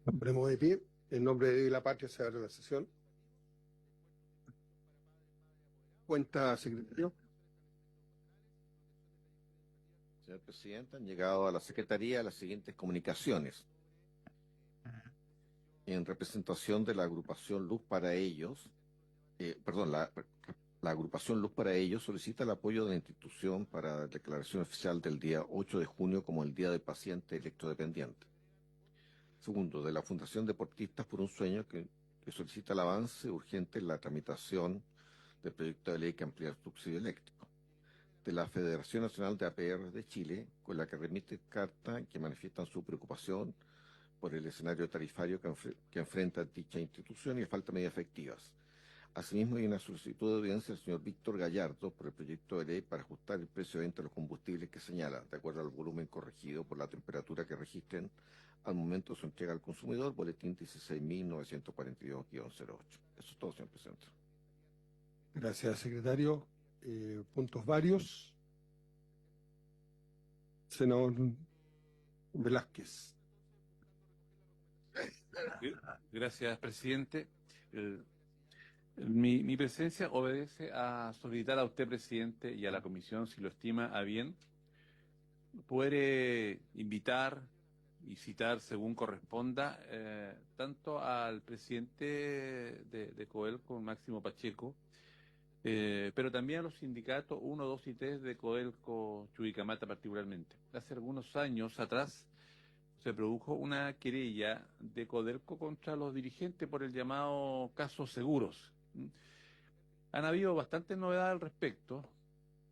Nos ponemos de pie. En nombre de la patria se abre la sesión. Cuenta, secretario. Señor presidente, han llegado a la Secretaría las siguientes comunicaciones. En representación de la agrupación Luz para Ellos, la agrupación Luz para Ellos solicita el apoyo de la institución para la declaración oficial del día 8 de junio como el Día del Paciente Electrodependiente. Segundo, de la Fundación Deportistas por un Sueño que solicita el avance urgente en la tramitación del proyecto de ley que amplía el subsidio eléctrico. De la Federación Nacional de APR de Chile, con la que remite carta que manifiestan su preocupación por el escenario tarifario que enfrenta dicha institución y la falta de medidas efectivas. Asimismo, hay una solicitud de audiencia del señor Víctor Gallardo por el proyecto de ley para ajustar el precio de venta de los combustibles que señala, de acuerdo al volumen corregido por la temperatura que registren al momento de su entrega al consumidor, boletín 16.942-08. Eso es todo, señor presidente. Gracias, secretario. Puntos varios. Senador Velázquez. Gracias, presidente. Mi presencia obedece a solicitar a usted, presidente, y a la comisión, si lo estima a bien, poder invitar y citar según corresponda tanto al presidente de Codelco, Máximo Pacheco, pero también a los sindicatos 1, 2 y 3 de Codelco Chuquicamata particularmente. Hace algunos años atrás se produjo una querella de Codelco contra los dirigentes por el llamado caso Seguros. Han habido bastantes novedades al respecto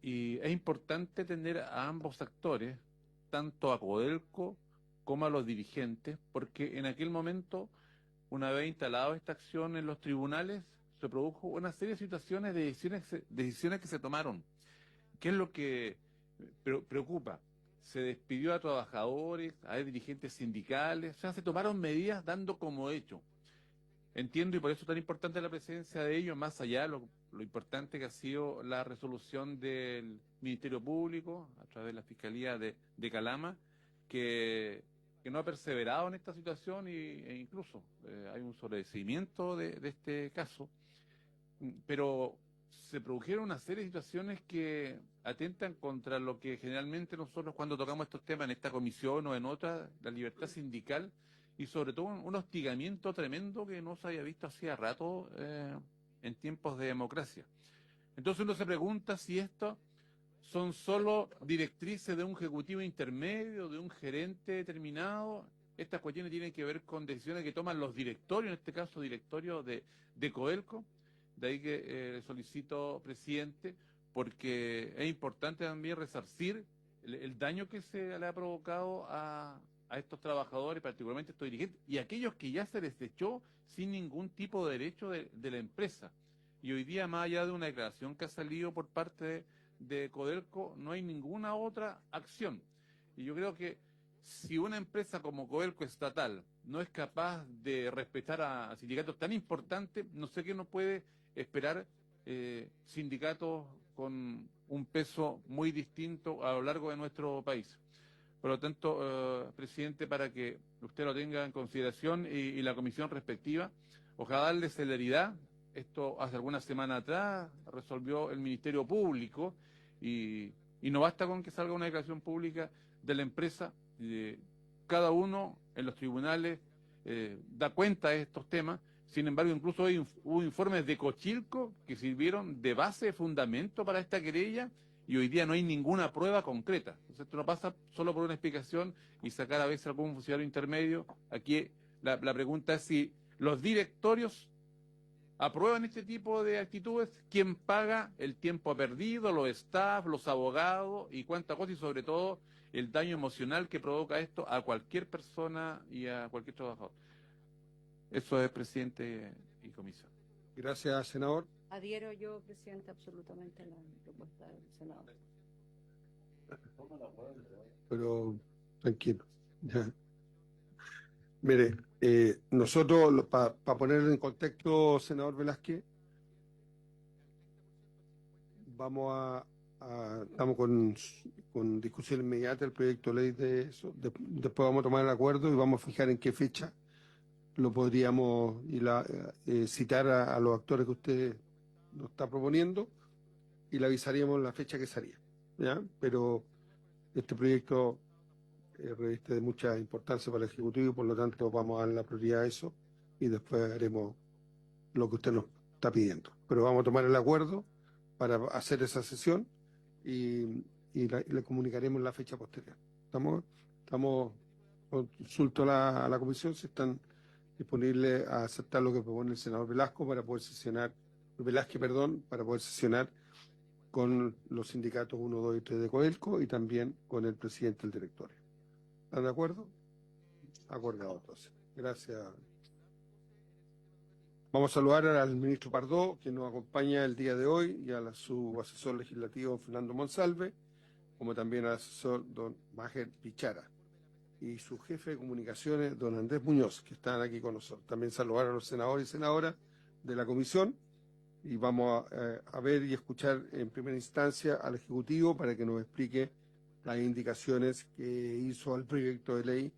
y es importante tener a ambos actores, tanto a Codelco como a los dirigentes, porque en aquel momento, una vez instalada esta acción en los tribunales, se produjo una serie de situaciones de decisiones que se tomaron. ¿Qué es lo que preocupa? Se despidió a trabajadores, a dirigentes sindicales, o sea, se tomaron medidas dando como hecho. Entiendo y por eso es tan importante la presencia de ellos, más allá de lo importante que ha sido la resolución del Ministerio Público, a través de la Fiscalía de Calama, que no ha perseverado en esta situación e incluso hay un sobreseimiento de este caso. Pero se produjeron una serie de situaciones que atentan contra lo que generalmente nosotros cuando tocamos estos temas en esta comisión o en otra, la libertad sindical y sobre todo un hostigamiento tremendo que no se había visto hacía rato en tiempos de democracia. Entonces uno se pregunta si esto son solo directrices de un ejecutivo intermedio, de un gerente determinado. Estas cuestiones tienen que ver con decisiones que toman los directorios, en este caso directorio de Codelco. De ahí que solicito, presidente, porque es importante también resarcir el daño que se le ha provocado a estos trabajadores, particularmente estos dirigentes, y aquellos que ya se les echó sin ningún tipo de derecho de la empresa. Y hoy día, más allá de una declaración que ha salido por parte de Codelco, no hay ninguna otra acción. Y yo creo que si una empresa como Codelco estatal no es capaz de respetar a sindicatos tan importantes, no sé qué nos puede esperar sindicatos con un peso muy distinto a lo largo de nuestro país. Por lo tanto, presidente, para que usted lo tenga en consideración y la comisión respectiva, ojalá darle celeridad. Esto hace algunas semanas atrás resolvió el Ministerio Público y no basta con que salga una declaración pública de la empresa. Cada uno en los tribunales da cuenta de estos temas. Sin embargo, incluso hubo informes de Cochilco que sirvieron de base, de fundamento para esta querella y hoy día no hay ninguna prueba concreta. Entonces esto no pasa solo por una explicación y sacar a veces algún funcionario intermedio. Aquí la pregunta es si los directorios aprueban este tipo de actitudes, quién paga el tiempo perdido, los staff, los abogados y cuánta cosa y sobre todo el daño emocional que provoca esto a cualquier persona y a cualquier trabajador. Eso es, presidente y comisión. Gracias, senador. Adhiero yo, presidente, absolutamente a la propuesta del Senado. Pero tranquilo. Ya. Mire, nosotros, para ponerlo en contexto, senador Velázquez, vamos estamos con discusión inmediata el proyecto de ley de eso. Después vamos a tomar el acuerdo y vamos a fijar en qué fecha lo podríamos citar a los actores que usted nos está proponiendo y le avisaríamos la fecha que sería, ¿ya? Pero este proyecto reviste de mucha importancia para el Ejecutivo y por lo tanto vamos a dar la prioridad a eso y después haremos lo que usted nos está pidiendo. Pero vamos a tomar el acuerdo para hacer esa sesión y le comunicaremos la fecha posterior. Estamos consulto a la comisión si están disponibles a aceptar lo que propone el senador Velázquez, para poder sesionar con los sindicatos 1, 2 y 3 de Codelco y también con el presidente del directorio. ¿Están de acuerdo? Acordado, entonces. Gracias. Vamos a saludar al ministro Pardo, que nos acompaña el día de hoy, y a su asesor legislativo, Fernando Monsalve, como también al asesor, don Máger Pichara, y su jefe de comunicaciones, don Andrés Muñoz, que están aquí con nosotros. También saludar a los senadores y senadoras de la comisión, y vamos a ver y escuchar en primera instancia al Ejecutivo para que nos explique las indicaciones que hizo al proyecto de ley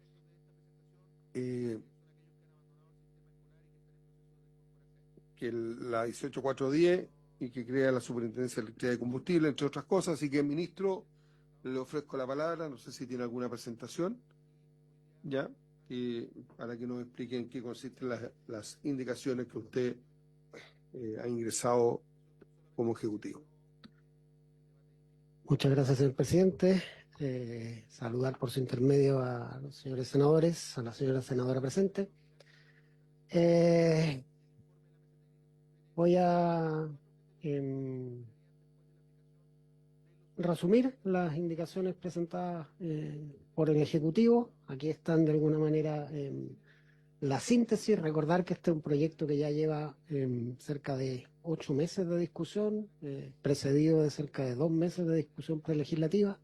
que la 18410 y que crea la Superintendencia de Electricidad y Combustible, entre otras cosas. Así que, ministro, le ofrezco la palabra, no sé si tiene alguna presentación, ¿ya? Para que nos explique en qué consisten las indicaciones que usted ha ingresado como Ejecutivo. Muchas gracias, señor presidente. Saludar por su intermedio a los señores senadores, a la señora senadora presente. Voy a resumir las indicaciones presentadas por el Ejecutivo. Aquí están de alguna manera la síntesis. Recordar que este es un proyecto que ya lleva cerca de 8 meses de discusión, precedido de cerca de 2 meses de discusión prelegislativa.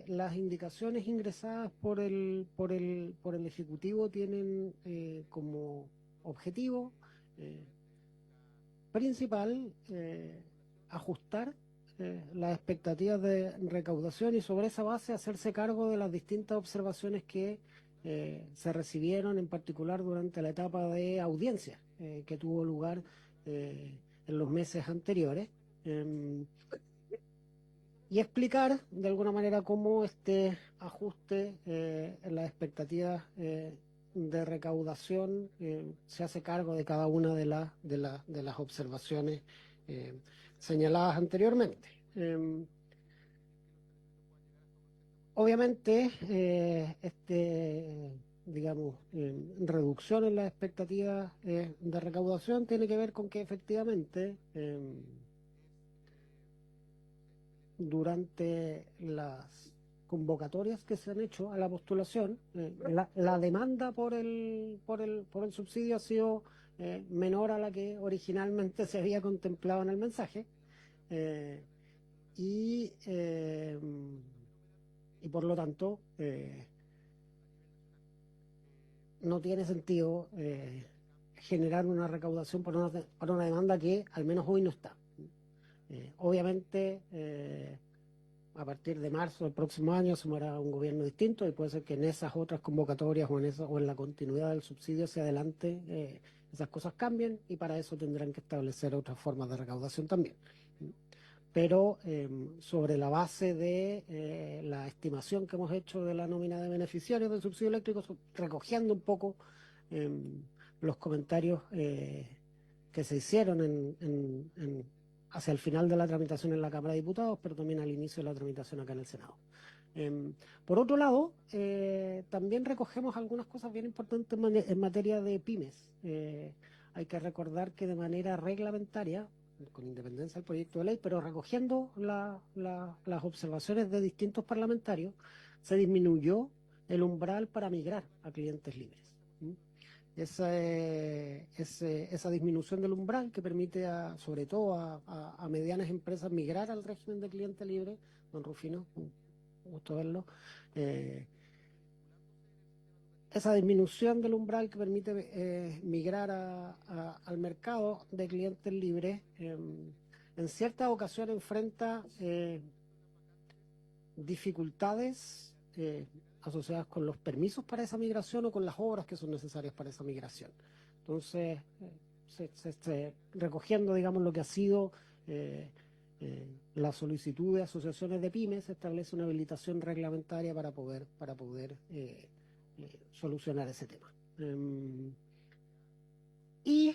Las indicaciones ingresadas por el Ejecutivo tienen como objetivo principal ajustar las expectativas de recaudación y sobre esa base hacerse cargo de las distintas observaciones que se recibieron, en particular durante la etapa de audiencia que tuvo lugar en los meses anteriores. Y explicar de alguna manera cómo este ajuste en las expectativas de recaudación se hace cargo de cada una de las observaciones señaladas anteriormente. Obviamente, reducción en las expectativas de recaudación tiene que ver con que efectivamente durante las convocatorias que se han hecho a la postulación, la demanda por el subsidio ha sido menor a la que originalmente se había contemplado en el mensaje, y por lo tanto no tiene sentido generar una recaudación por una demanda que al menos hoy no está. Obviamente, a partir de marzo del próximo año asumirá un gobierno distinto y puede ser que en esas otras convocatorias o en la continuidad del subsidio hacia adelante esas cosas cambien y para eso tendrán que establecer otras formas de recaudación también. Pero sobre la base de la estimación que hemos hecho de la nómina de beneficiarios del subsidio eléctrico, recogiendo un poco los comentarios que se hicieron hacia el final de la tramitación en la Cámara de Diputados, pero también al inicio de la tramitación acá en el Senado. Por otro lado, también recogemos algunas cosas bien importantes en materia de pymes. Hay que recordar que de manera reglamentaria, con independencia del proyecto de ley, pero recogiendo las observaciones de distintos parlamentarios, se disminuyó el umbral para migrar a clientes libres. Esa disminución del umbral que permite sobre todo a medianas empresas migrar al régimen de cliente libre, don Rufino, un gusto verlo, esa disminución del umbral que permite migrar al mercado de clientes libres en ciertas ocasiones enfrenta dificultades asociadas con los permisos para esa migración o con las obras que son necesarias para esa migración. Entonces, recogiendo, digamos, lo que ha sido la solicitud de asociaciones de pymes, se establece una habilitación reglamentaria para poder solucionar ese tema. Y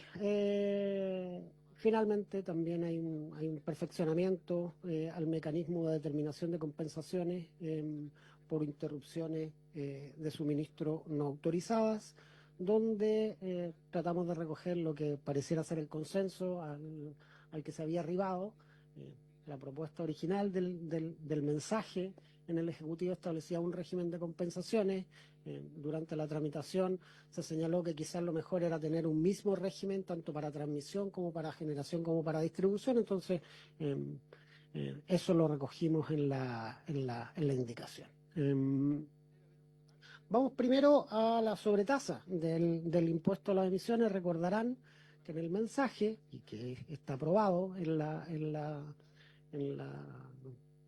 finalmente también hay un perfeccionamiento al mecanismo de determinación de compensaciones por interrupciones de suministro no autorizadas, donde tratamos de recoger lo que pareciera ser el consenso al que se había arribado. La propuesta original del mensaje en el Ejecutivo establecía un régimen de compensaciones. Durante la tramitación se señaló que quizás lo mejor era tener un mismo régimen tanto para transmisión como para generación como para distribución. Entonces eso lo recogimos en la indicación. Vamos primero a la sobretasa del impuesto a las emisiones. Recordarán que en el mensaje, y que está aprobado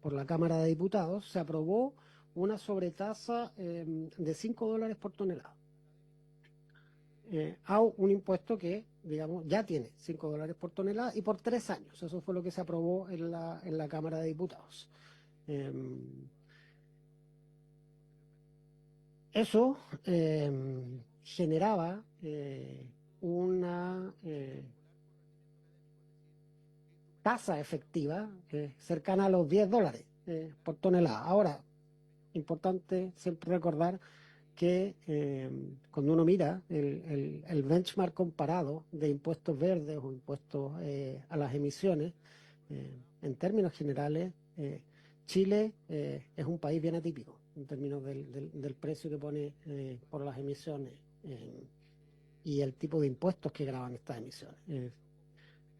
por la Cámara de Diputados, se aprobó una sobretasa de $5 por tonelada a un impuesto que, digamos, ya tiene $5 por tonelada y por 3 años. Eso fue lo que se aprobó en la Cámara de Diputados. Eso generaba una tasa efectiva cercana a los $10 por tonelada. Ahora, importante siempre recordar que cuando uno mira el benchmark comparado de impuestos verdes o impuestos a las emisiones, en términos generales, Chile es un país bien atípico en términos del precio que pone por las emisiones y el tipo de impuestos que graban estas emisiones.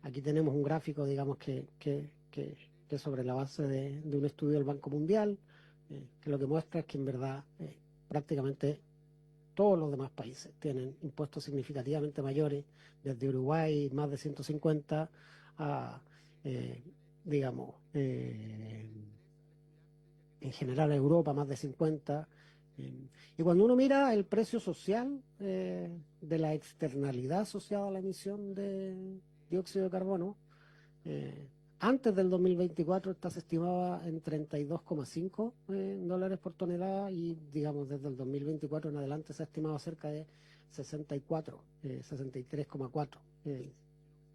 Aquí tenemos un gráfico, digamos, que sobre la base de un estudio del Banco Mundial, que lo que muestra es que en verdad prácticamente todos los demás países tienen impuestos significativamente mayores, desde Uruguay más de 150 a, digamos, en general Europa más de 50. Y cuando uno mira el precio social de la externalidad asociada a la emisión de dióxido de carbono, antes del 2024 esta se estimaba en $32,5 por tonelada y, digamos, desde el 2024 en adelante se ha estimado cerca de 63,4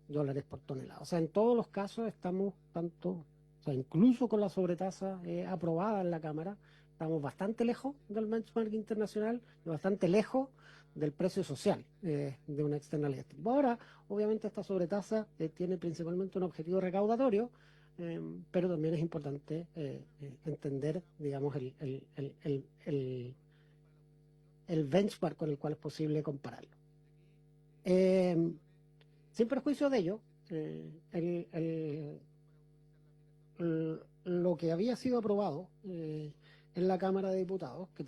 dólares por tonelada. O sea, en todos los casos estamos o sea, incluso con la sobretasa aprobada en la Cámara, estamos bastante lejos del benchmark internacional y bastante lejos del precio social de una externalidad. Ahora, obviamente, esta sobretasa tiene principalmente un objetivo recaudatorio, pero también es importante entender, digamos, el benchmark con el cual es posible compararlo. Sin perjuicio de ello, lo que había sido aprobado en la Cámara de Diputados, que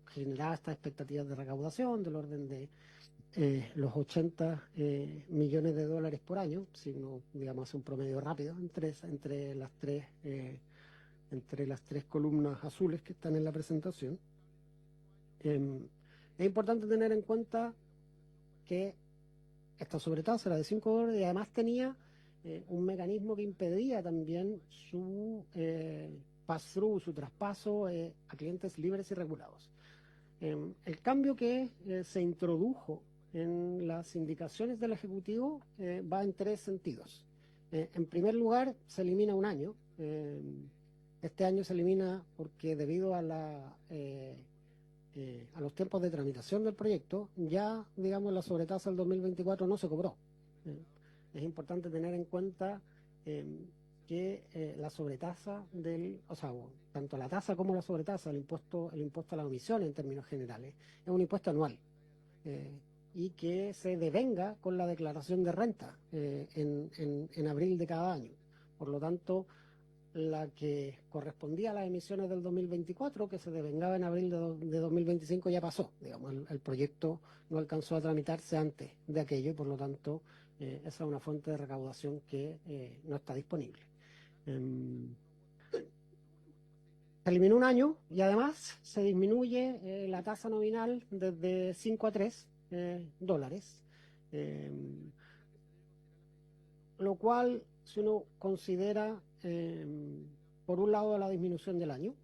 generaba estas expectativas de recaudación del orden de los 80 millones de dólares por año, si uno, digamos, hace un promedio rápido entre las tres columnas azules que están en la presentación. Es importante tener en cuenta que esta sobretasa era de $5 y además tenía un mecanismo que impedía también su pass-through, su traspaso a clientes libres y regulados. El cambio que se introdujo en las indicaciones del Ejecutivo va en 3 sentidos. En primer lugar, se elimina un año. Este año se elimina porque debido a los tiempos de tramitación del proyecto, ya, digamos, la sobretasa del 2024 no se cobró. Es importante tener en cuenta que la sobretasa o sea, tanto la tasa como la sobretasa, el impuesto a la omisión en términos generales, es un impuesto anual y que se devenga con la declaración de renta en abril de cada año. Por lo tanto, la que correspondía a las emisiones del 2024, que se devengaba en abril de 2025, ya pasó. Digamos, el proyecto no alcanzó a tramitarse antes de aquello y por lo tanto esa es una fuente de recaudación que no está disponible. Se eliminó un año y además se disminuye la tasa nominal desde 5 a 3 dólares. Lo cual, si uno considera, por un lado, la disminución del año,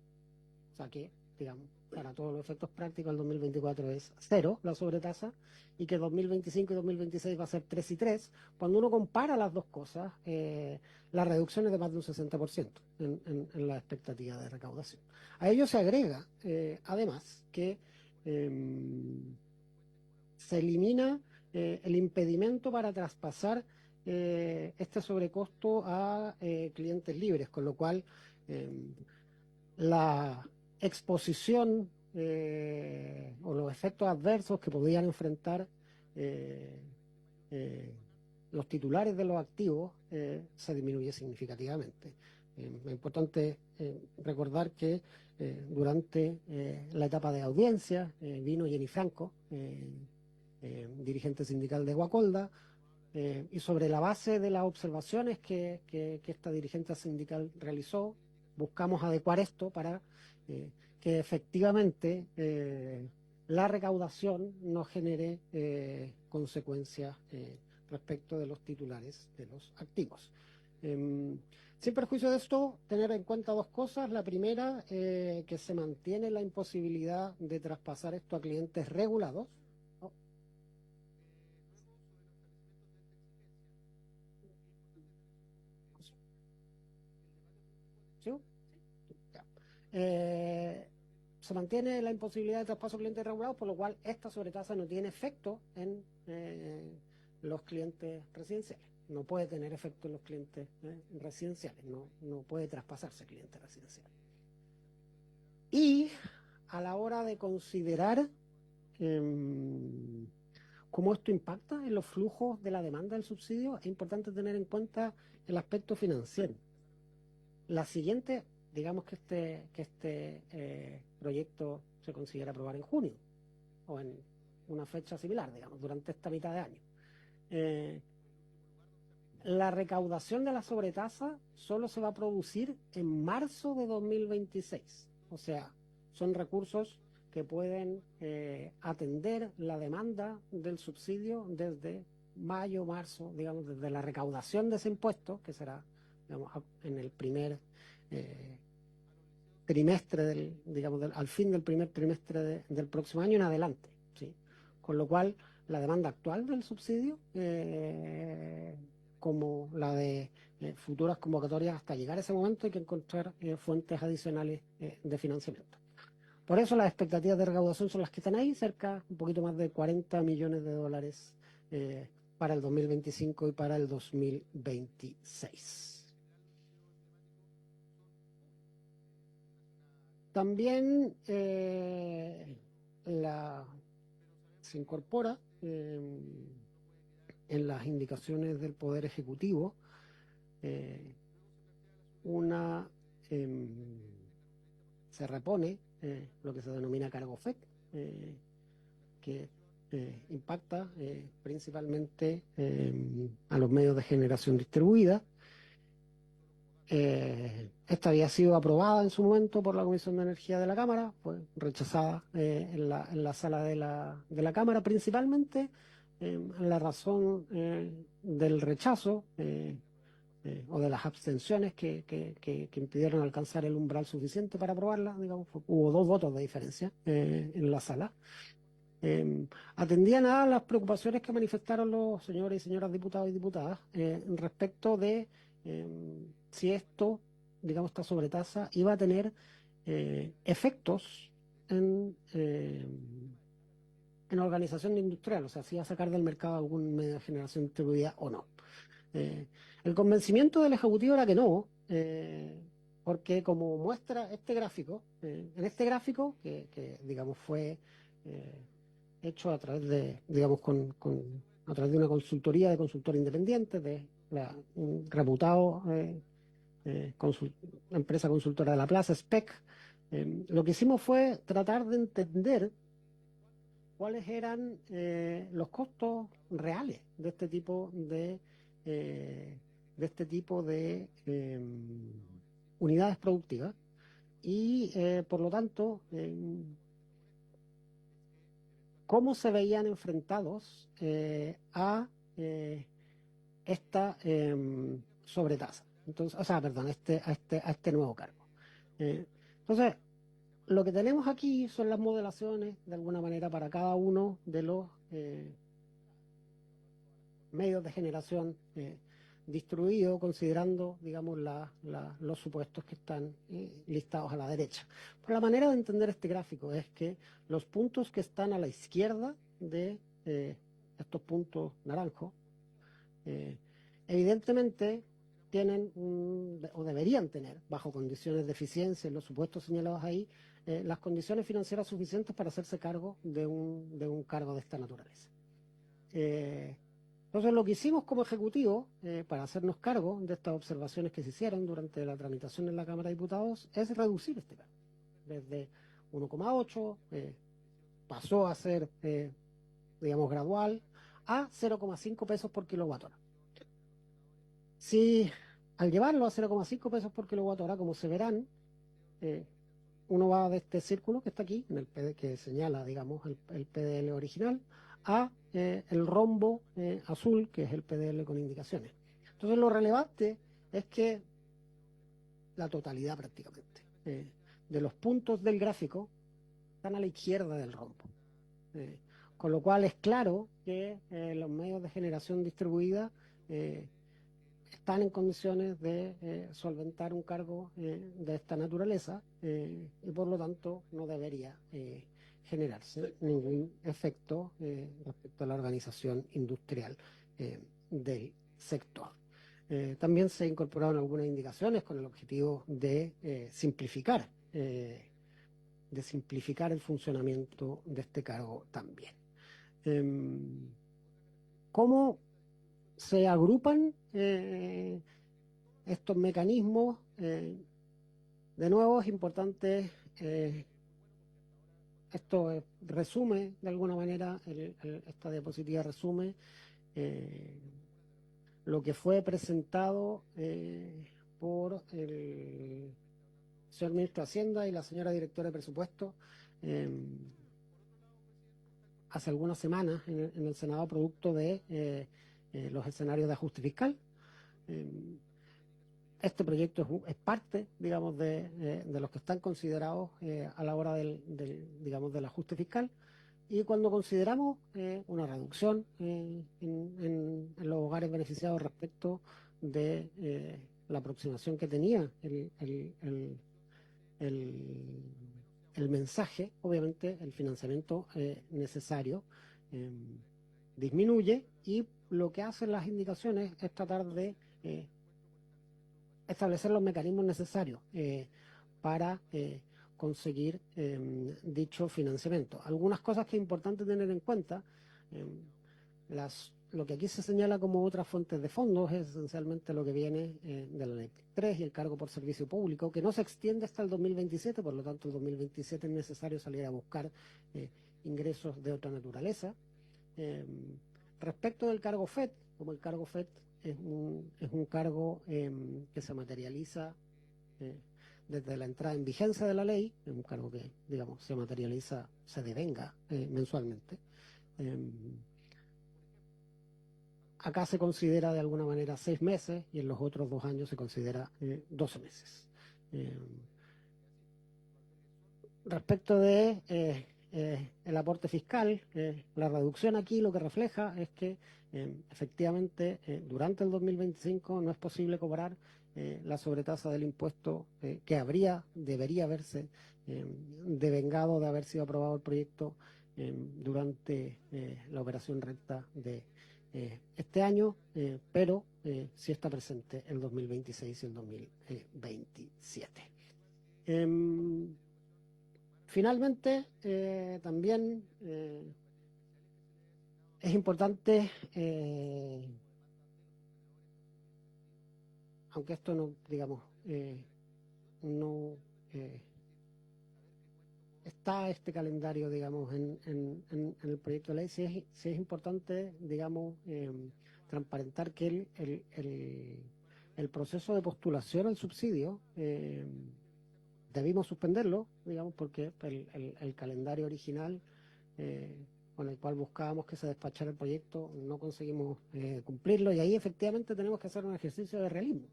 o sea que, digamos, para todos los efectos prácticos, el 2024 es 0 la sobretasa, y que 2025 y 2026 va a ser 3 y 3. Cuando uno compara las dos cosas, la reducción es de más de un 60% en la expectativa de recaudación. A ello se agrega, además, que se elimina el impedimento para traspasar este sobrecosto a clientes libres, con lo cual la exposición o los efectos adversos que podían enfrentar los titulares de los activos se disminuye significativamente. Es importante recordar que durante la etapa de audiencia vino Jenny Franco, dirigente sindical de Guacolda, y sobre la base de las observaciones que esta dirigente sindical realizó, buscamos adecuar esto para que efectivamente la recaudación no genere consecuencias respecto de los titulares de los activos. Sin perjuicio de esto, tener en cuenta dos cosas. La primera, que se mantiene la imposibilidad de traspasar esto a clientes regulados. ¿Sí? Se mantiene la imposibilidad de traspaso a clientes regulados, por lo cual esta sobretasa no tiene efecto en los clientes residenciales. No puede tener efecto en los clientes residenciales, no puede traspasarse a clientes residenciales. Y a la hora de considerar cómo esto impacta en los flujos de la demanda del subsidio, es importante tener en cuenta el aspecto financiero. La siguiente, digamos que este proyecto se considera aprobar en junio, o en una fecha similar, digamos, durante esta mitad de año. La recaudación de la sobretasa solo se va a producir en marzo de 2026. O sea, son recursos que pueden atender la demanda del subsidio desde mayo, marzo, digamos, desde la recaudación de ese impuesto, que será, digamos, en el primer trimestre, al fin del primer trimestre del próximo año en adelante, ¿sí? Con lo cual, la demanda actual del subsidio, como la de futuras convocatorias, hasta llegar a ese momento hay que encontrar fuentes adicionales de financiamiento. Por eso las expectativas de recaudación son las que están ahí, cerca, un poquito más de 40 millones de dólares para el 2025 y para el 2026. También se incorpora en las indicaciones del Poder Ejecutivo se repone lo que se denomina cargo FEC, que impacta principalmente a los medios de generación distribuida. Esta había sido aprobada en su momento por la Comisión de Energía de la Cámara, fue rechazada en la sala de la Cámara, principalmente la razón del rechazo o de las abstenciones que impidieron alcanzar el umbral suficiente para aprobarla. Digamos, hubo 2 votos de diferencia en la sala. Atendían a las preocupaciones que manifestaron los señores y señoras diputados y diputadas respecto de si esto, digamos, esta sobretasa iba a tener efectos en organización industrial, o sea, si iba a sacar del mercado algún medio de generación distribuida o no. El convencimiento del Ejecutivo era que no, porque como muestra este gráfico, en este gráfico, que digamos fue hecho a través de, digamos, a través de una consultoría de consultor independiente, de un reputado empresa consultora de la plaza, SPEC, lo que hicimos fue tratar de entender cuáles eran los costos reales de este tipo de unidades productivas, y por lo tanto, cómo se veían enfrentados a esta sobretasa. Entonces, o sea, perdón, a este nuevo cargo. Entonces, lo que tenemos aquí son las modelaciones, de alguna manera, para cada uno de los medios de generación distribuidos, considerando, digamos, los supuestos que están listados a la derecha. Pero la manera de entender este gráfico es que los puntos que están a la izquierda de estos puntos naranjos, evidentemente tienen o deberían tener, bajo condiciones de eficiencia en los supuestos señalados ahí, las condiciones financieras suficientes para hacerse cargo de un cargo de esta naturaleza. Entonces, lo que hicimos como ejecutivo para hacernos cargo de estas observaciones que se hicieron durante la tramitación en la Cámara de Diputados es reducir este cargo. Desde 1,8 pasó a ser, digamos, gradual a 0,5 pesos por kilowatt hora. Si al llevarlo a 0,5 pesos por kilowatt hora, como se verán, uno va de este círculo que está aquí, en el PD, que señala, digamos, el PDL original, a el rombo azul, que es el PDL con indicaciones. Entonces, lo relevante es que la totalidad prácticamente de los puntos del gráfico están a la izquierda del rombo. Con lo cual es claro que los medios de generación distribuida están en condiciones de solventar un cargo de esta naturaleza y por lo tanto no debería generarse ningún efecto respecto a la organización industrial del sector. También se incorporaron algunas indicaciones con el objetivo de simplificar el funcionamiento de este cargo también. ¿Cómo se agrupan estos mecanismos? De nuevo es importante, esto resume de alguna manera, esta diapositiva resume lo que fue presentado por el señor ministro de Hacienda y la señora directora de Presupuesto hace algunas semanas en el Senado, producto de los escenarios de ajuste fiscal. Este proyecto es parte, digamos, de los que están considerados a la hora digamos, del ajuste fiscal. Y cuando consideramos una reducción en los hogares beneficiados respecto de la aproximación que tenía el mensaje, obviamente el financiamiento necesario disminuye, y lo que hacen las indicaciones es tratar de establecer los mecanismos necesarios para conseguir dicho financiamiento. Algunas cosas que es importante tener en cuenta, lo que aquí se señala como otras fuentes de fondos es esencialmente lo que viene de la Ley 3 y el cargo por servicio público, que no se extiende hasta el 2027, por lo tanto el 2027 es necesario salir a buscar ingresos de otra naturaleza. Respecto del cargo FED, como el cargo FED es un cargo que se materializa desde la entrada en vigencia de la ley, es un cargo que, digamos, se materializa, se devenga mensualmente. Acá se considera de alguna manera 6 meses y en los otros 2 años se considera 12 meses. Respecto de el aporte fiscal, la reducción aquí lo que refleja es que efectivamente durante el 2025 no es posible cobrar la sobretasa del impuesto que debería haberse devengado de haber sido aprobado el proyecto durante la operación recta de este año, pero sí está presente el 2026 y el 2027. Finalmente, también es importante, aunque esto no, digamos, no está este calendario, digamos, en el proyecto de ley, sí es importante, digamos, transparentar que el proceso de postulación al subsidio debimos suspenderlo, digamos, porque el calendario original con el cual buscábamos que se despachara el proyecto no conseguimos cumplirlo, y ahí efectivamente tenemos que hacer un ejercicio de realismo.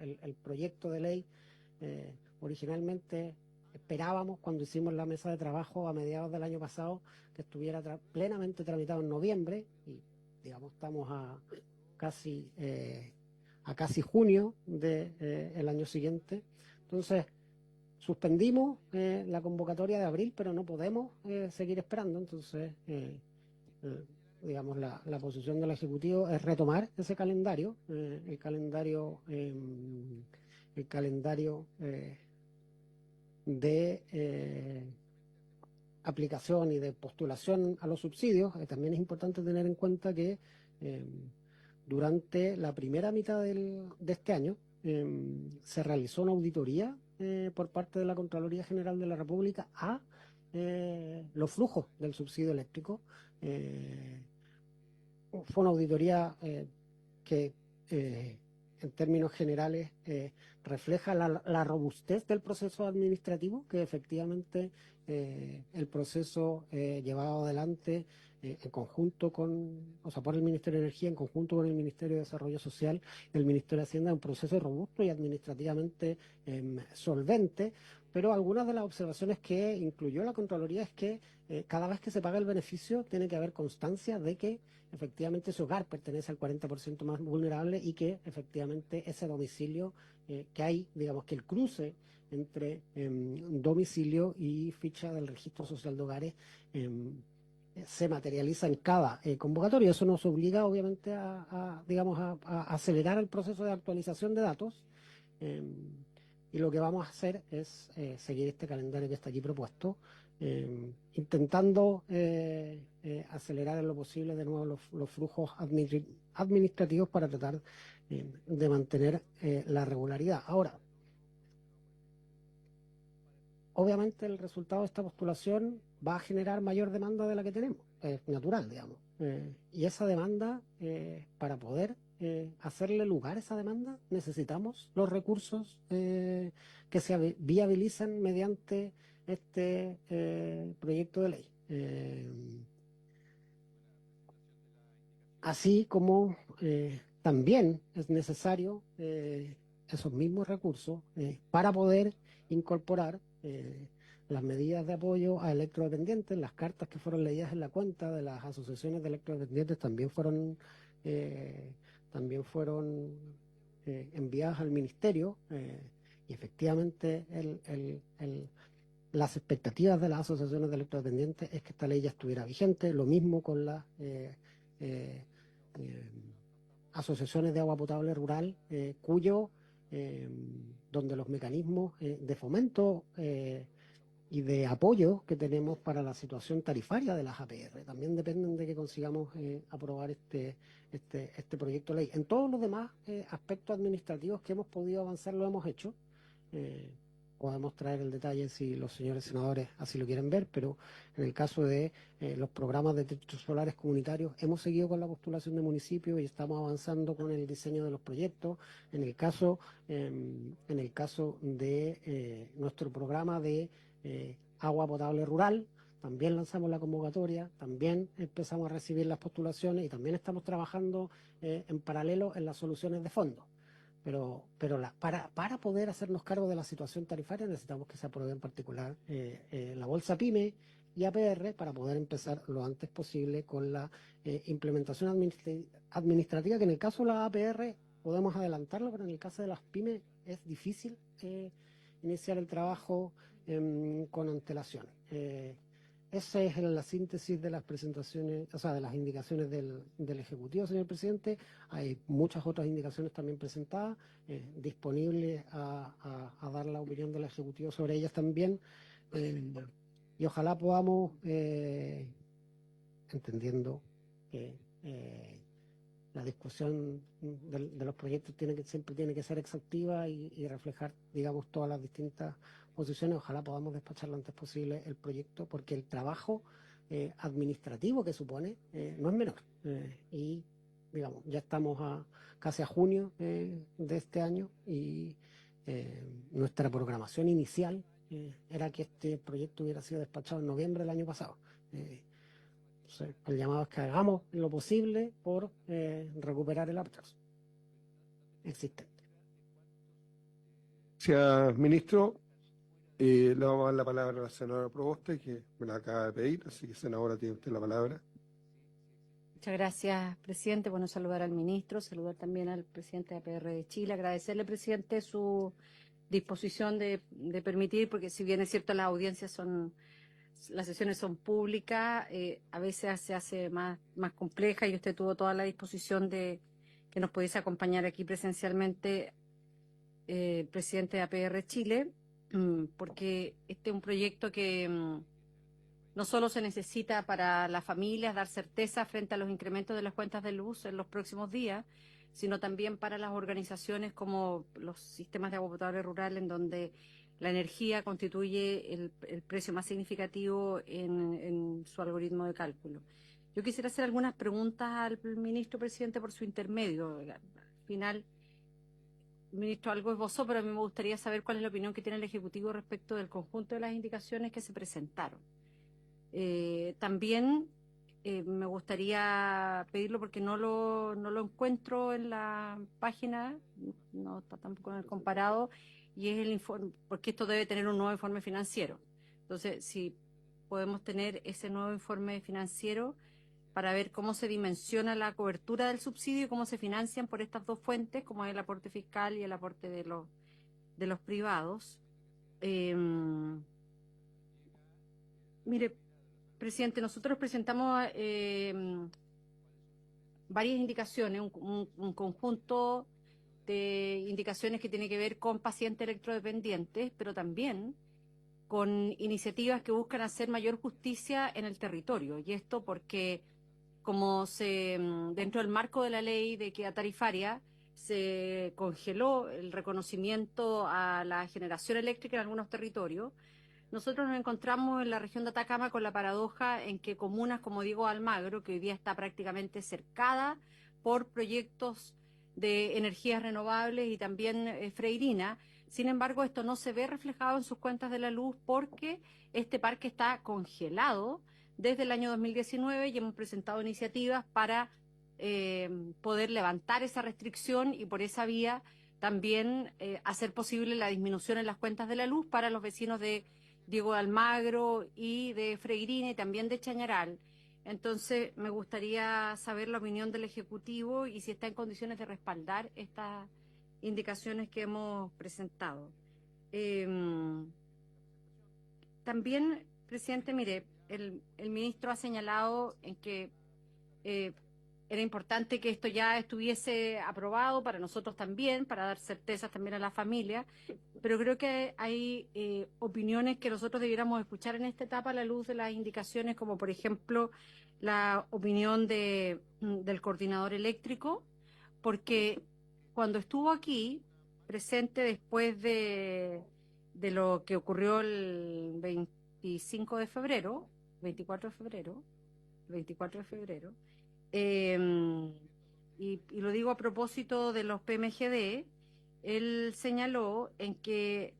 El proyecto de ley originalmente esperábamos, cuando hicimos la mesa de trabajo a mediados del año pasado, que estuviera plenamente tramitado en noviembre, y digamos estamos a casi junio del año siguiente. Entonces suspendimos la convocatoria de abril, pero no podemos seguir esperando. Entonces digamos la posición del Ejecutivo es retomar ese calendario, el calendario de aplicación y de postulación a los subsidios. También es importante tener en cuenta que durante la primera mitad de este año se realizó una auditoría por parte de la Contraloría General de la República a los flujos del subsidio eléctrico. Fue una auditoría que en términos generales refleja la robustez del proceso administrativo, que efectivamente el proceso llevado adelante en conjunto por el Ministerio de Energía, en conjunto con el Ministerio de Desarrollo Social, el Ministerio de Hacienda, es un proceso robusto y administrativamente solvente. Pero algunas de las observaciones que incluyó la Contraloría es que cada vez que se paga el beneficio tiene que haber constancia de que efectivamente ese hogar pertenece al 40% más vulnerable, y que efectivamente ese domicilio que hay, digamos que el cruce entre domicilio y ficha del registro social de hogares se materializa en cada convocatoria. Eso nos obliga obviamente digamos, a acelerar el proceso de actualización de datos, y lo que vamos a hacer es seguir este calendario que está aquí propuesto, intentando acelerar en lo posible de nuevo los flujos administrativos para tratar de mantener la regularidad. Ahora, obviamente el resultado de esta postulación va a generar mayor demanda de la que tenemos, es natural, digamos. Y esa demanda, para poder hacerle lugar a esa demanda, necesitamos los recursos que se viabilizan mediante este proyecto de ley. Así como también es necesario esos mismos recursos para poder incorporar las medidas de apoyo a electrodependientes. Las cartas que fueron leídas en la cuenta de las asociaciones de electrodependientes también fueron enviadas al Ministerio, y efectivamente las expectativas de las asociaciones de electrodependientes es que esta ley ya estuviera vigente. Lo mismo con las asociaciones de agua potable rural, donde los mecanismos de fomento y de apoyo que tenemos para la situación tarifaria de las APR también dependen de que consigamos aprobar este proyecto de ley. En todos los demás aspectos administrativos que hemos podido avanzar lo hemos hecho. Podemos traer el detalle si los señores senadores así lo quieren ver, pero en el caso de los programas de techos solares comunitarios hemos seguido con la postulación de municipios y estamos avanzando con el diseño de los proyectos. En el caso de nuestro programa de agua potable rural, también lanzamos la convocatoria, también empezamos a recibir las postulaciones y también estamos trabajando en paralelo en las soluciones de fondo. Pero para poder hacernos cargo de la situación tarifaria necesitamos que se apruebe en particular la bolsa PYME y APR para poder empezar lo antes posible con la implementación administrativa, que en el caso de la APR podemos adelantarlo, pero en el caso de las PYME es difícil iniciar el trabajo con antelación. Esa es la síntesis de las presentaciones, o sea, de las indicaciones del Ejecutivo, señor presidente. Hay muchas otras indicaciones también presentadas, disponibles a dar la opinión del Ejecutivo sobre ellas también. Y ojalá podamos, entendiendo que la discusión de los proyectos siempre tiene que ser exhaustiva y reflejar, digamos, todas las distintas posiciones. Ojalá podamos despachar lo antes posible el proyecto, porque el trabajo administrativo que supone no es menor. Y, digamos, ya estamos casi a junio de este año y nuestra programación inicial era que este proyecto hubiera sido despachado en noviembre del año pasado. Entonces, el llamado es que hagamos lo posible por recuperar el atraso existente. Gracias, ministro. Le vamos a dar la palabra a la senadora Proboste, que me la acaba de pedir, así que, senadora, tiene usted la palabra. Muchas gracias, presidente. Bueno, saludar al ministro, saludar también al presidente de APR de Chile, agradecerle, presidente, su disposición de permitir, porque si bien es cierto las sesiones son públicas, a veces se hace más compleja y usted tuvo toda la disposición de que nos pudiese acompañar aquí presencialmente, presidente de APR Chile, porque este es un proyecto que no solo se necesita para las familias dar certeza frente a los incrementos de las cuentas de luz en los próximos días, sino también para las organizaciones como los sistemas de agua potable rural, en donde la energía constituye el precio más significativo en su algoritmo de cálculo. Yo quisiera hacer algunas preguntas al ministro, presidente, por su intermedio. Al final, el ministro algo esbozó, pero a mí me gustaría saber cuál es la opinión que tiene el Ejecutivo respecto del conjunto de las indicaciones que se presentaron. También me gustaría pedirlo porque no lo encuentro en la página, no está tampoco en el comparado, y es el informe, porque esto debe tener un nuevo informe financiero. Entonces, si podemos tener ese nuevo informe financiero para ver cómo se dimensiona la cobertura del subsidio y cómo se financian por estas dos fuentes, como es el aporte fiscal y el aporte de los privados. Mire, presidente, nosotros presentamos varias indicaciones, un conjunto de indicaciones que tiene que ver con pacientes electrodependientes, pero también con iniciativas que buscan hacer mayor justicia en el territorio. Y esto porque, como dentro del marco de la ley de equidad tarifaria, se congeló el reconocimiento a la generación eléctrica en algunos territorios. Nosotros nos encontramos en la región de Atacama con la paradoja en que comunas como Diego de Almagro, que hoy día está prácticamente cercada por proyectos de energías renovables y también Freirina, sin embargo esto no se ve reflejado en sus cuentas de la luz porque este parque está congelado desde el año 2019 y hemos presentado iniciativas para poder levantar esa restricción y por esa vía también hacer posible la disminución en las cuentas de la luz para los vecinos de Diego de Almagro y de Freirina y también de Chañaral. Entonces, me gustaría saber la opinión del Ejecutivo y si está en condiciones de respaldar estas indicaciones que hemos presentado. También, presidente, mire, el ministro ha señalado en que era importante que esto ya estuviese aprobado para nosotros también, para dar certezas también a la familia, pero creo que hay opiniones que nosotros debiéramos escuchar en esta etapa a la luz de las indicaciones, como por ejemplo la opinión del coordinador eléctrico, porque cuando estuvo aquí, presente después de lo que ocurrió el 24 de febrero, y lo digo a propósito de los PMGD, él señaló en que,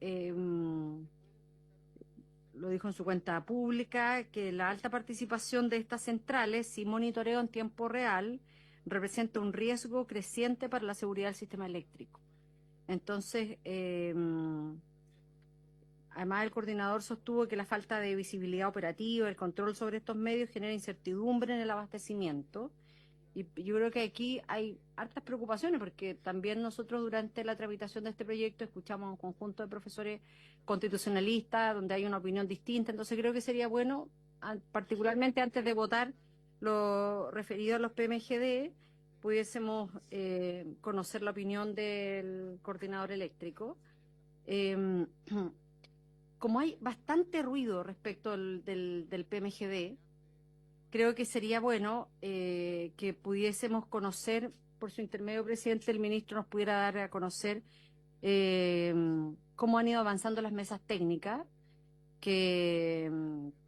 lo dijo en su cuenta pública, que la alta participación de estas centrales sin monitoreo en tiempo real representa un riesgo creciente para la seguridad del sistema eléctrico. Entonces, además el coordinador sostuvo que la falta de visibilidad operativa, el control sobre estos medios genera incertidumbre en el abastecimiento. Y yo creo que aquí hay hartas preocupaciones porque también nosotros durante la tramitación de este proyecto escuchamos a un conjunto de profesores constitucionalistas donde hay una opinión distinta. Entonces creo que sería bueno, particularmente antes de votar lo referido a los PMGD, pudiésemos conocer la opinión del coordinador eléctrico. Como hay bastante ruido respecto del PMGD, creo que sería bueno que pudiésemos conocer, por su intermedio, presidente, el ministro nos pudiera dar a conocer cómo han ido avanzando las mesas técnicas que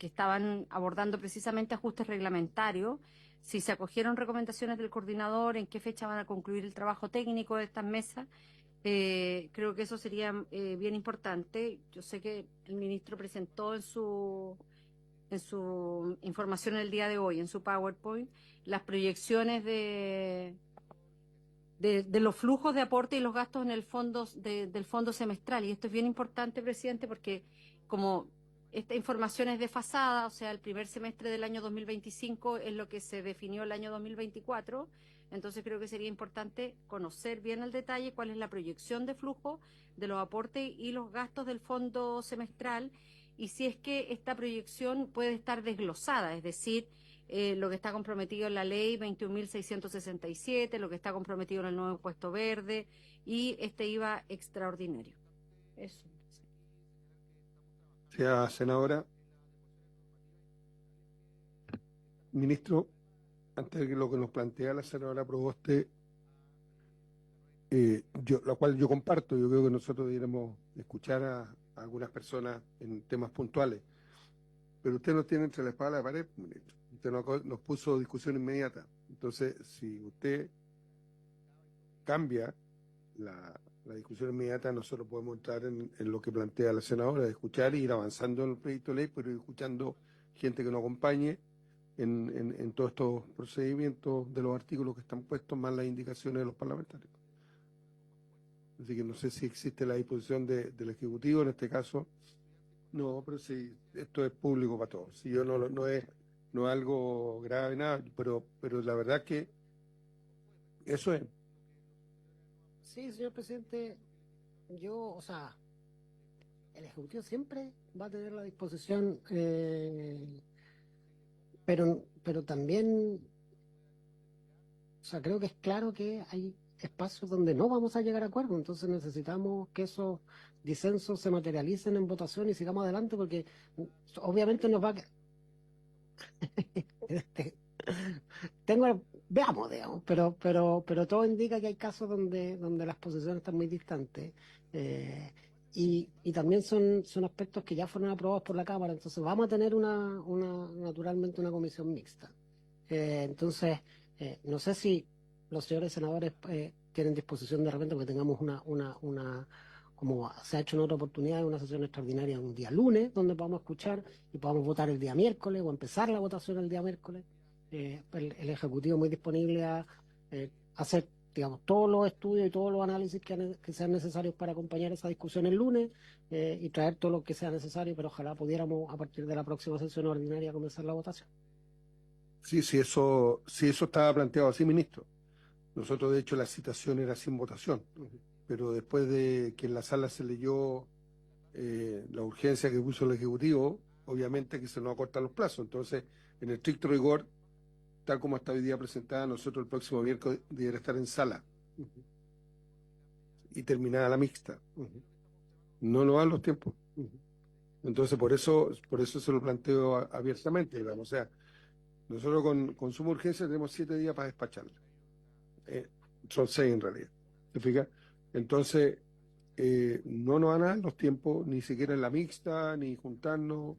estaban abordando precisamente ajustes reglamentarios, si se acogieron recomendaciones del coordinador, en qué fecha van a concluir el trabajo técnico de estas mesas Creo que eso sería bien importante. Yo sé que el ministro presentó en su información el día de hoy, en su PowerPoint, las proyecciones de los flujos de aporte y los gastos en el fondo del fondo semestral. Y esto es bien importante, presidente, porque como esta información es desfasada, o sea, el primer semestre del año 2025 es lo que se definió el año 2024, entonces creo que sería importante conocer bien el detalle cuál es la proyección de flujo de los aportes y los gastos del fondo semestral y si es que esta proyección puede estar desglosada, es decir, lo que está comprometido en la ley 21.667, lo que está comprometido en el nuevo impuesto verde y este IVA extraordinario. Eso. Sea senadora, ministro, antes de lo que nos plantea la senadora Proboste, la cual yo comparto, yo creo que nosotros deberíamos escuchar a algunas personas en temas puntuales, pero usted nos tiene entre la espada y la pared, ministro. Usted nos puso discusión inmediata. Entonces, si usted cambia la discusión inmediata, nosotros podemos entrar en lo que plantea la senadora, de escuchar e ir avanzando en el proyecto de ley, pero ir escuchando gente que nos acompañe en todos estos procedimientos de los artículos que están puestos, más las indicaciones de los parlamentarios. Así que no sé si existe la disposición del Ejecutivo en este caso. No, pero sí, esto es público para todos. Si yo no es algo grave, nada, pero la verdad que eso es. Sí, señor presidente, o sea, el Ejecutivo siempre va a tener la disposición, pero también, o sea, creo que es claro que hay espacios donde no vamos a llegar a acuerdo, entonces necesitamos que esos disensos se materialicen en votación y sigamos adelante, porque obviamente nos va a... veamos, digamos, pero todo indica que hay casos donde las posiciones están muy distantes. Y también son aspectos que ya fueron aprobados por la Cámara, entonces vamos a tener naturalmente una comisión mixta. Entonces, no sé si los señores senadores tienen disposición de repente que tengamos como se ha hecho en otra oportunidad, una sesión extraordinaria un día lunes, donde podamos escuchar y podamos votar el día miércoles o empezar la votación el día miércoles. El Ejecutivo muy disponible a hacer, digamos, todos los estudios y todos los análisis que sean necesarios para acompañar esa discusión el lunes y traer todo lo que sea necesario, pero ojalá pudiéramos a partir de la próxima sesión ordinaria comenzar la votación. Sí, eso estaba planteado así, ministro. Nosotros, de hecho, la citación era sin votación, pero después de que en la sala se leyó la urgencia que puso el Ejecutivo, obviamente que se nos acortan los plazos. Entonces, en estricto rigor, tal como está hoy día presentada, nosotros el próximo miércoles debería estar en sala y terminada la mixta. No nos dan los tiempos. Entonces, por eso se lo planteo abiertamente, digamos. O sea, nosotros con suma urgencia tenemos 7 días para despacharla. Son 6 en realidad. ¿Te fijas? Entonces, no nos van a dar los tiempos, ni siquiera en la mixta, ni juntarnos,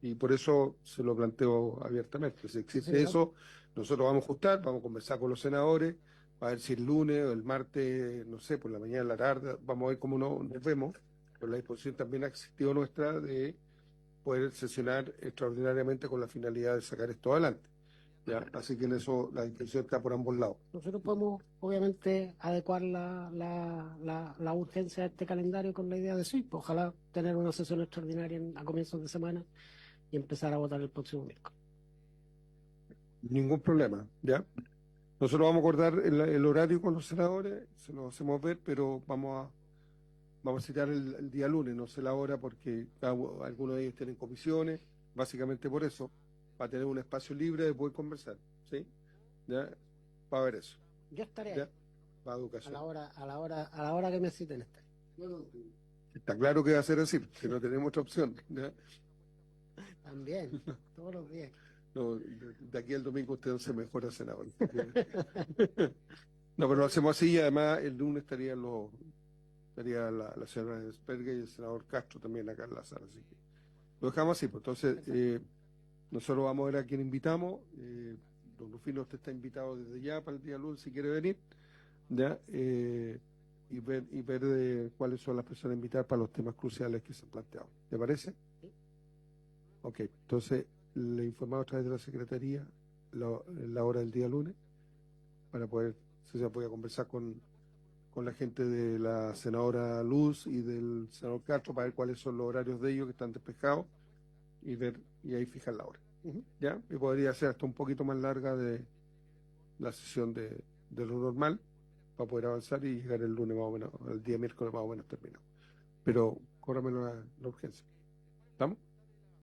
y por eso se lo planteo abiertamente. Si existe Sí, eso, nosotros vamos a ajustar, vamos a conversar con los senadores, a ver si el lunes o el martes, no sé, por la mañana, la tarde, vamos a ver cómo nos vemos, pero la disposición también ha existido nuestra de poder sesionar extraordinariamente con la finalidad de sacar esto adelante. ¿Ya? Así que en eso la disposición está por ambos lados. Nosotros podemos, obviamente, adecuar la urgencia de este calendario con la idea de sí, pues, ojalá tener una sesión extraordinaria a comienzos de semana y empezar a votar el próximo miércoles. Ningún problema, ¿ya? Nosotros vamos a acordar el horario con los senadores, se lo hacemos ver, pero vamos a citar el día lunes, no sé la hora, porque algunos de ellos tienen comisiones, básicamente por eso, para tener un espacio libre de poder conversar, ¿sí? ¿Ya? Para ver eso, Yo estaré ¿ya? ahí, Para a educación. la hora que me citen estaré. Está claro que va a ser así, que no tenemos otra opción, ¿ya? También, todos los días. No, de aquí al domingo usted no se mejora, senador. No, pero lo hacemos así y además el lunes estaría la señora Esperga y el senador Castro también acá en la sala, así que lo dejamos así, pues entonces nosotros vamos a ver a quién invitamos, don Rufino, usted está invitado desde ya para el día lunes si quiere venir, ¿ya? ver cuáles son las personas invitadas para los temas cruciales que se han planteado. ¿Te parece? Sí. Ok, entonces le informamos a través de la Secretaría la hora del día lunes para poder, si se voy a conversar con la gente de la senadora Luz y del senador Castro para ver cuáles son los horarios de ellos que están despejados y ahí fijar la hora. ¿Ya? Y podría ser hasta un poquito más larga de la sesión de lo normal para poder avanzar y llegar el lunes más o menos, el día miércoles más o menos terminado. Pero córrame la urgencia. ¿Estamos?